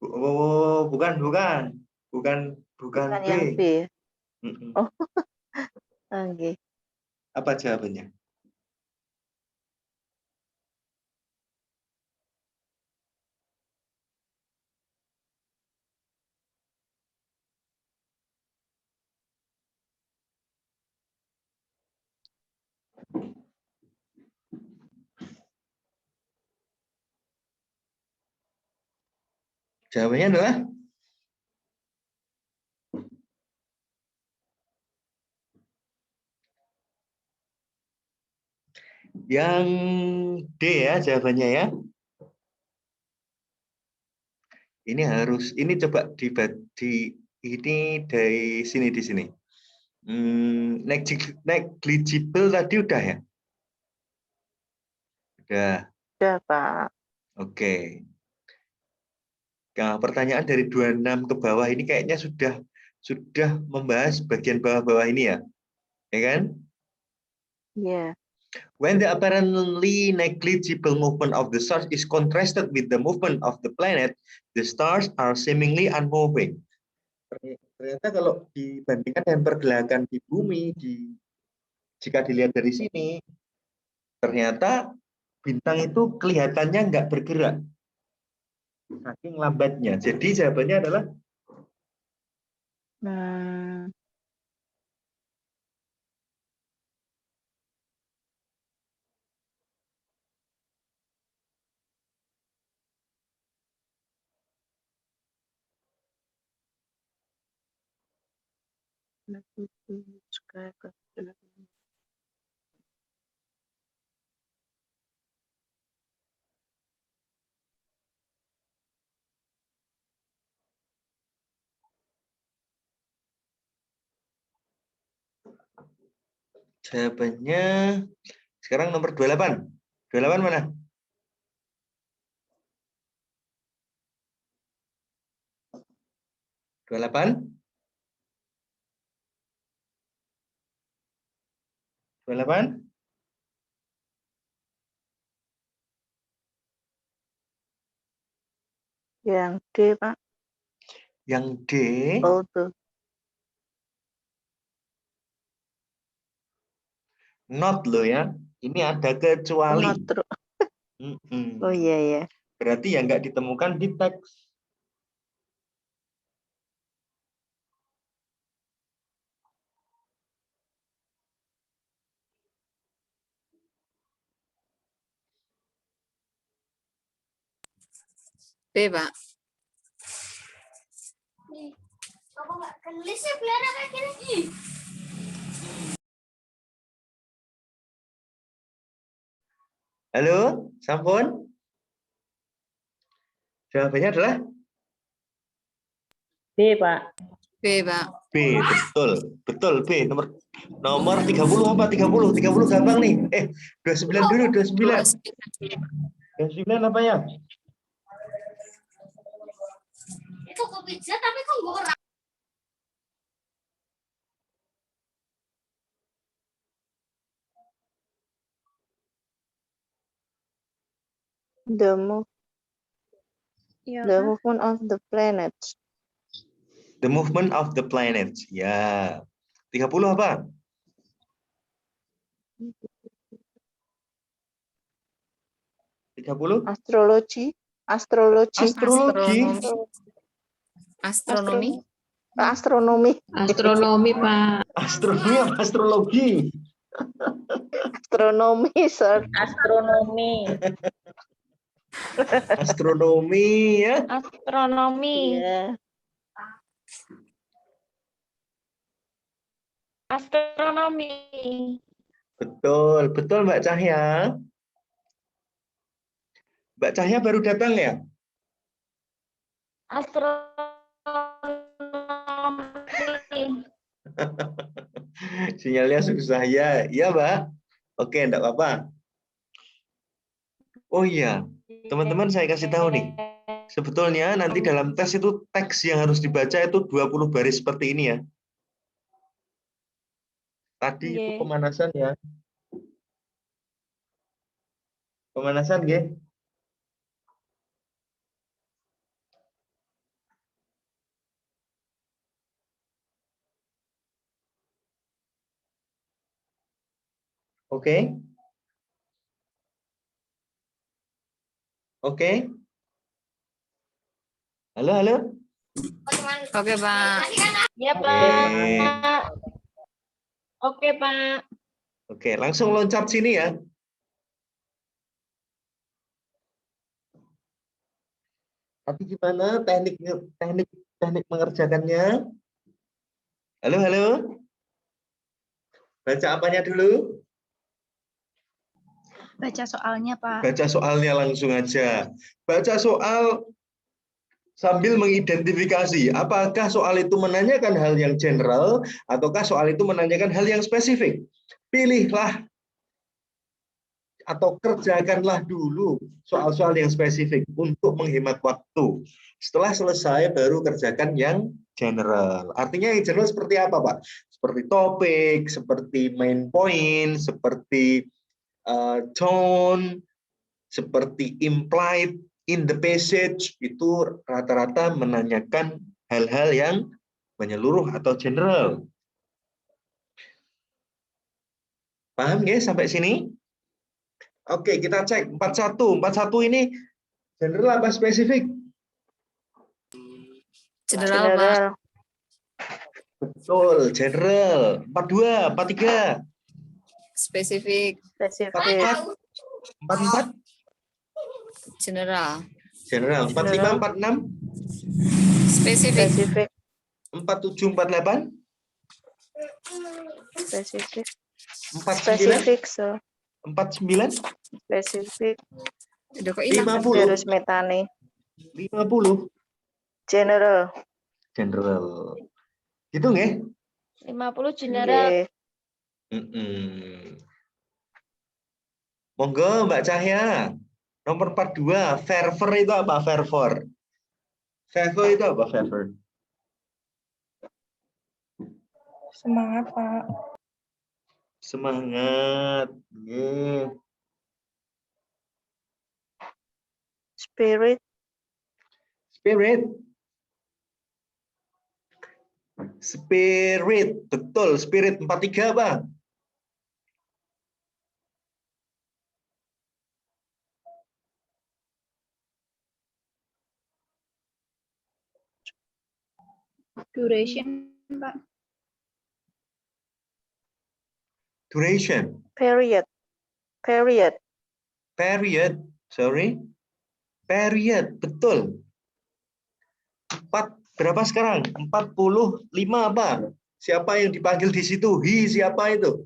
Oh, bukan Bukan B. yang B. Mm-mm. Oh, oke. Apa jawabannya? Jawabannya adalah yang D ya jawabannya ya. Ini coba ini dari sini di sini. Negligible tadi udah ya? Udah. Udah, Pak. Oke. Nah, pertanyaan dari 26 ke bawah ini kayaknya sudah membahas bagian bawah-bawah ini ya. Ya kan? Yeah. When the apparently negligible movement of the stars is contrasted with the movement of the planet, the stars are seemingly unmoving. Ternyata kalau dibandingkan dengan pergerakan di bumi, jika dilihat dari sini, ternyata bintang itu kelihatannya nggak bergerak, saking lambatnya. Jadi jawabannya adalah jawabannya sekarang nomor 28. 28 mana? Delapan? Yang D, Pak. Yang D. Oh, tuh. Not loh ya. Ini ada kecuali. Oh iya ya. Berarti yang nggak ditemukan di teks. B, Pak. Halo, sampun? Jawabannya adalah B, Pak. B, Pak. B, betul B, nomor 30 apa? 30 gampang nih. 29 dulu, 29. 29 apa ya? Itu kok pijat tapi kok gue The movement of the planets. The movement of the planets. Ya. 30 apa? Astrologi. Astronomi. Astronomi. Astronomi, Pak. Astronomi apa astrologi? Astronomi, sir. Astronomi. Astronomi ya. Astronomi. Yeah. Astronomi. Betul Mbak Cahya. Mbak Cahya baru datang ya? Astronomi. Sinyalnya susah ya. Iya, Mbak. Oke, enggak apa-apa. Oh iya, teman-teman saya kasih tahu nih. Sebetulnya nanti dalam tes itu teks yang harus dibaca itu 20 baris seperti ini ya. Tadi itu pemanasan ya. Pemanasan nggih. Oke. Oke. Halo. Oke, Pak. Ya, Pak. Oke, Pak. Oke, langsung loncat sini ya. Tapi gimana teknik mengerjakannya? Halo. Baca apanya dulu? Baca soalnya, Pak. Baca soalnya langsung aja. Baca soal sambil mengidentifikasi apakah soal itu menanyakan hal yang general ataukah soal itu menanyakan hal yang spesifik. Pilihlah atau kerjakanlah dulu soal-soal yang spesifik untuk menghemat waktu. Setelah selesai baru kerjakan yang general. Artinya yang general seperti apa, Pak? Seperti topik, seperti main point, seperti tone, seperti implied in the passage, itu rata-rata menanyakan hal-hal yang menyeluruh atau general. Paham ya sampai sini? Oke, kita cek 41. 41 ini general apa spesifik? General, Pak. General. Betul, general. 42, 43, Spesifik. Spesifik. 44, 44, General. general. 45, 46, Spesifik. Spesifik. 47, 48, Spesifik. 49, Spesifik, so 49, spesifik. Udah kok hilang. 50, Terus metane. 50, General. general. Gitu nggih? 50 general. Nggih. Monggo Mbak Cahya. Nomor 42, fervor itu apa? Fervor. Fervor itu apa? Fervor. Semangat, Pak. Semangat. Nggih. Spirit. Spirit. Spirit. Betul, spirit 43 Bang. Duration, Pak. Duration. Period. Period. Period. Sorry. Period. Betul. 4 berapa sekarang? 45 apa? Siapa yang dipanggil di situ? He, siapa itu?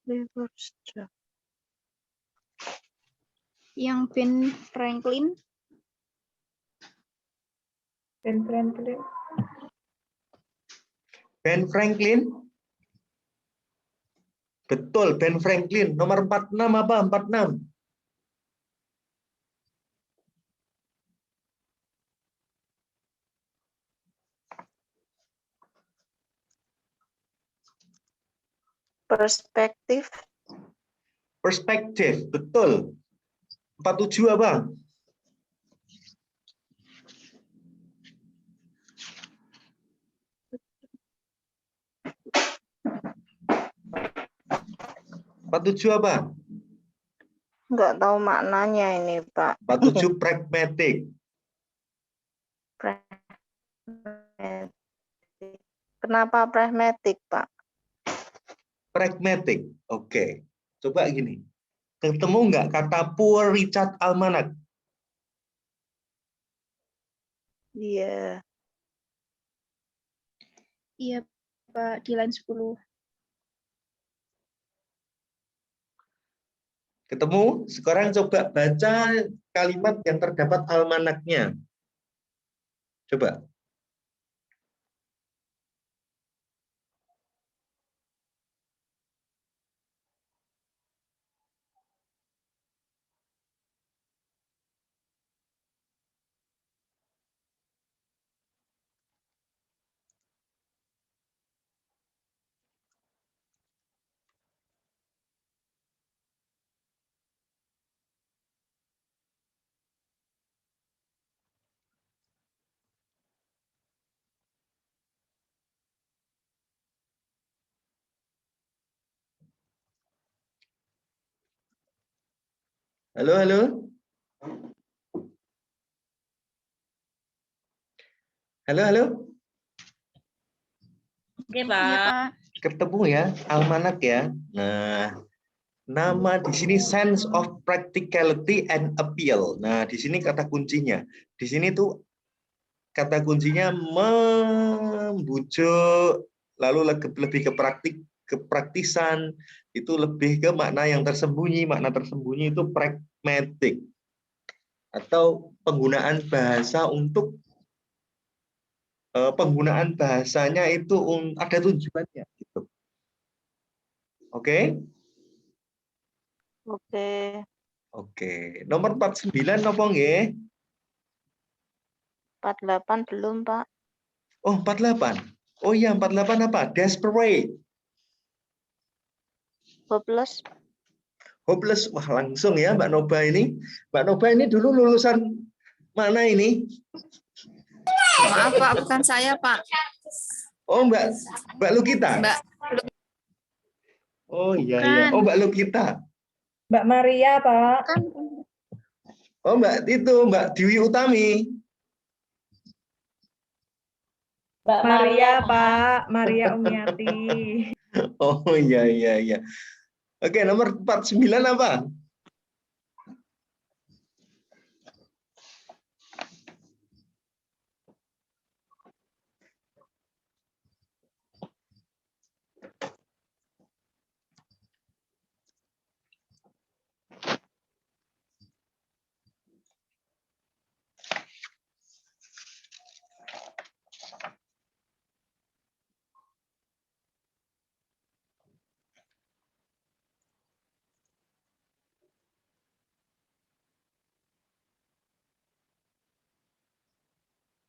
Reverse. Yang Ben Franklin. Ben Franklin. Ben Franklin. Betul, Ben Franklin. Nomor 46 apa? 46. Perspektif. Perspektif. Betul. 47 apa? Tujuh apa? Nggak tahu maknanya ini, Pak. 47 pragmatic. Pragmatic. Kenapa pragmatic, Pak? Pragmatic. Oke. Coba gini. Ketemu nggak kata Poor Richard Almanac? Iya. Iya, Pak, di line 10. Ketemu? Sekarang coba baca kalimat yang terdapat almanaknya. Coba. Halo, halo. Halo, halo. Oke, Iya, Pak. Pak. Ketemu ya, almanak ya. Nah, nama di sini sense of practicality and appeal. Nah, di sini kata kuncinya. Di sini tuh kata kuncinya membujuk, lalu lebih ke kepraktisan, itu lebih ke makna yang tersembunyi. Makna tersembunyi itu pragmatic. Atau penggunaan bahasa untuk penggunaan bahasanya itu ada tujuannya gitu. Oke? Oke. Oke. Nomor 49 apa nggih? 48 belum, Pak. Oh, 48. Oh iya, 48 apa? Desperate. Hopeless. Hopeless. Wah, langsung ya Mbak Noba ini. Mbak Noba ini dulu lulusan mana ini? Maaf Pak, bukan saya Pak. Oh, Mbak Lukita. Mbak. Oh iya iya. Oh, Mbak Lukita. Mbak Maria, Pak. Oh, Mbak Dewi Utami. Mbak Maria, Pak. Maria Umiati. Oh iya iya iya. Oke, nomor 49 apa?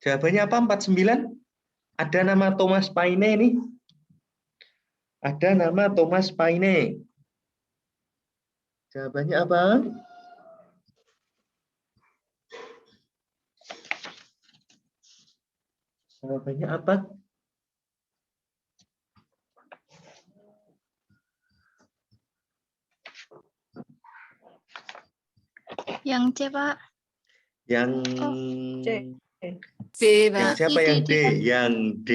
Jawabannya apa? 49? Ada nama Thomas Paine ini. Ada nama Thomas Paine. Jawabannya apa? Jawabannya apa? Yang C, Pak. Yang C. B, yang Pak. siapa yang D? Pak. Yang D.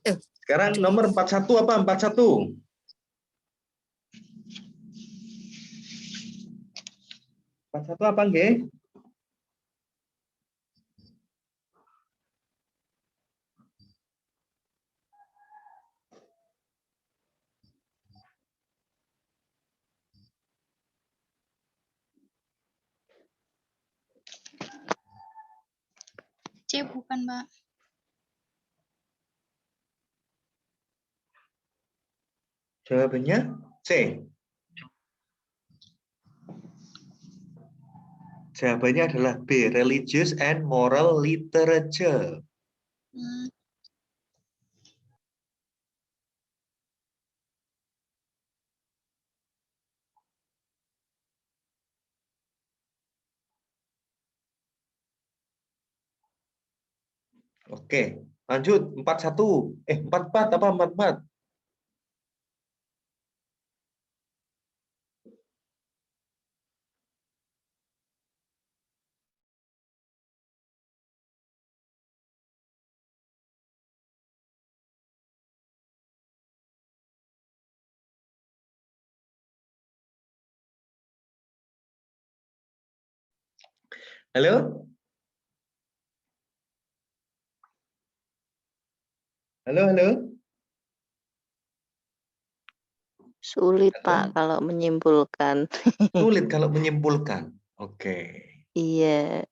Eh. Sekarang nomor 41 apa? 41. 41 apa nggih? C bukan, Pak. Jawabannya C. Jawabannya adalah B, religious and moral literature. Hmm. Oke, lanjut 41. 44 apa 44? Halo? Halo, halo? Sulit, Halo? Pak, kalau menyimpulkan. Sulit kalau menyimpulkan. Oke. Iya.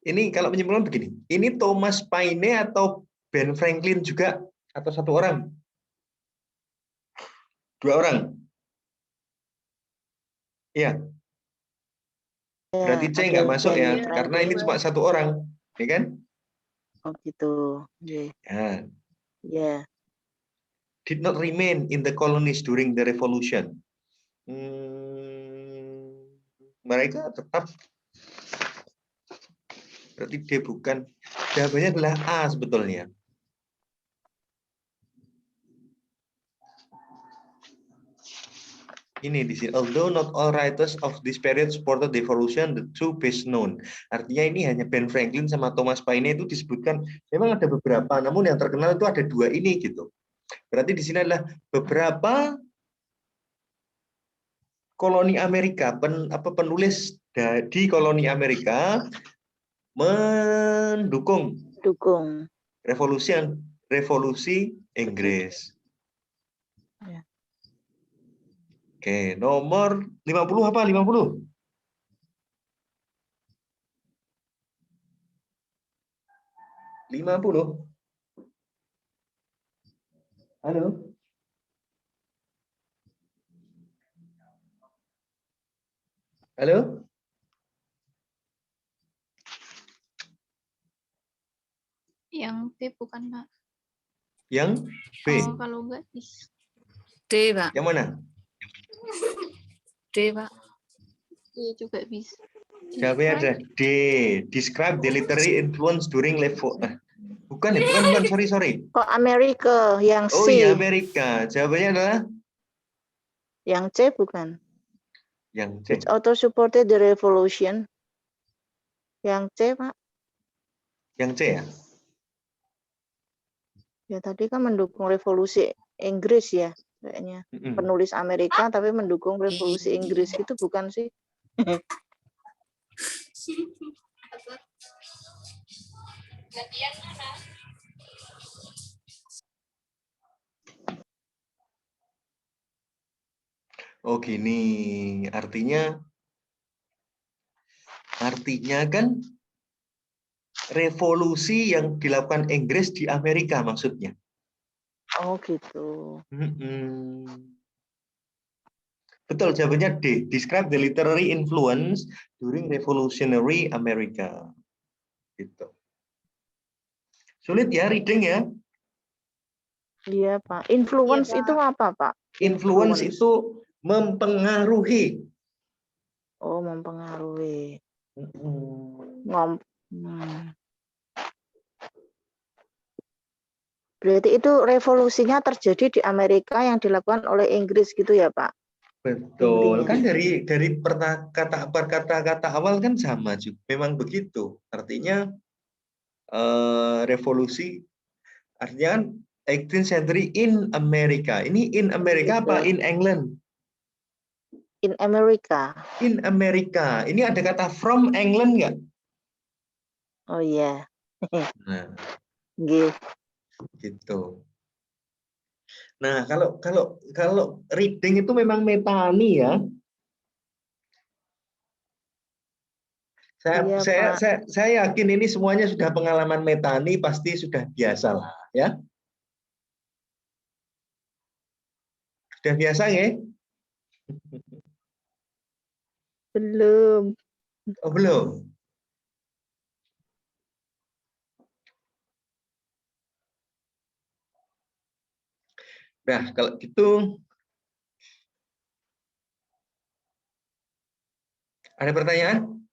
Ini kalau menyimpulkan begini. Ini Thomas Paine atau Ben Franklin juga atau satu orang? Dua orang? Iya. Berarti C ada nggak masuk ya, Ben karena ini Franklin. cuma satu orang, ya kan? Oh gitu. Iya. Ya. Yeah. Did not remain in the colonies during the revolution. Mereka tetap, berarti D bukan. Jawabannya adalah A sebetulnya. Ini di sini, although not all writers of this period supported the revolution, the two best known. Artinya ini hanya Ben Franklin sama Thomas Paine itu disebutkan, memang ada beberapa, namun yang terkenal itu ada dua ini gitu. Berarti di sini adalah beberapa koloni Amerika, penulis di koloni Amerika mendukung revolusi Inggris. Ya. Oke, nomor 50 apa? 50? 50. Halo. Halo. Yang B bukan, Pak. Yang B. Oh, kalau enggak bisa. D, Pak. Yang mana? D, Pak. Iya juga bisa. Jawabnya ada D. Describe the literary influence during level. Bukan ya, bukan. Sorry. Kok Amerika yang Oh C, iya, Amerika. Jawabannya adalah yang C bukan? yang C. Which author supported the revolution? Yang C, Pak. Yang C ya? Ya tadi kan mendukung revolusi Inggris ya, kayaknya. Mm-mm. Penulis Amerika tapi mendukung revolusi Inggris itu bukan sih? Gantian mana? Oh gini, artinya kan revolusi yang dilakukan Inggris di Amerika maksudnya. Oh gitu. Betul, jawabannya D. Describe the literary influence during Revolutionary America. Gitu. Sulit ya reading ya. Iya Pak. Influence Iya, Pak. itu apa Pak? Influence itu mempengaruhi. Oh mempengaruhi. Mm-mm. Berarti itu revolusinya terjadi di Amerika yang dilakukan oleh Inggris gitu ya Pak? Betul, Intinya. kan dari kata awal kan sama juga. Memang begitu. Artinya revolusi artinya kan 18th century in America. Ini in America apa Betul. in England? In America. In America. Ini ada kata from England nggak? Oh iya. Nah, Nggih. gitu. Nah, kalau reading itu memang metani ya. Iya, Pak. Saya yakin ini semuanya sudah pengalaman metani, pasti sudah biasa lah ya. Sudah biasa ya? Belum. Oh, belum. Nah, kalau gitu ada pertanyaan?